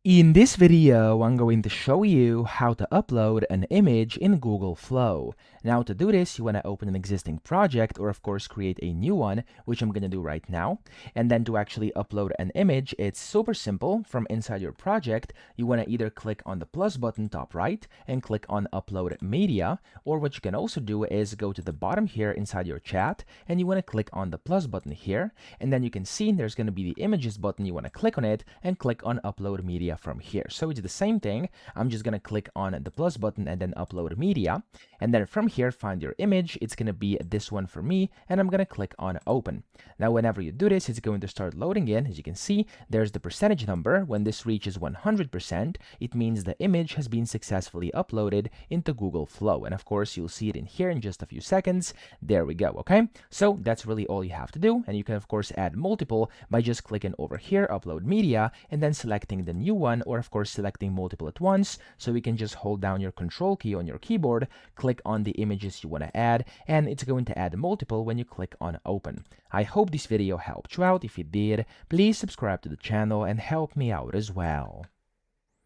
In this video, I'm going to show you how to upload an image in Google Flow. Now to do this, you want to open an existing project or of course create a new one, which I'm going to do right now. And then to actually upload an image, it's super simple. From inside your project, you want to either click on the plus button top right and click on Upload Media, or what you can also do is go to the bottom here inside your chat and you want to click on the plus button here, and then you can see there's going to be the Images button. You want to click on it and click on Upload Media from here. So it's the same thing. I'm just gonna click on the plus button and then upload media, and then from here find your image. It's gonna be this one for me, and I'm gonna click on open. Now whenever you do this, it's going to start loading in. As you can see, there's the percentage number. When this reaches 100%, it means the image has been successfully uploaded into Google Flow, and of course you'll see it in here in just a few seconds. There we go. Okay, so that's really all you have to do, and you can of course add multiple by just clicking over here, upload media, and then selecting the new one, or of course selecting multiple at once. So we can just hold down your control key on your keyboard, click on the images you want to add, and it's going to add multiple when you click on open. I hope this video helped you out. If it did, please subscribe to the channel and help me out as well.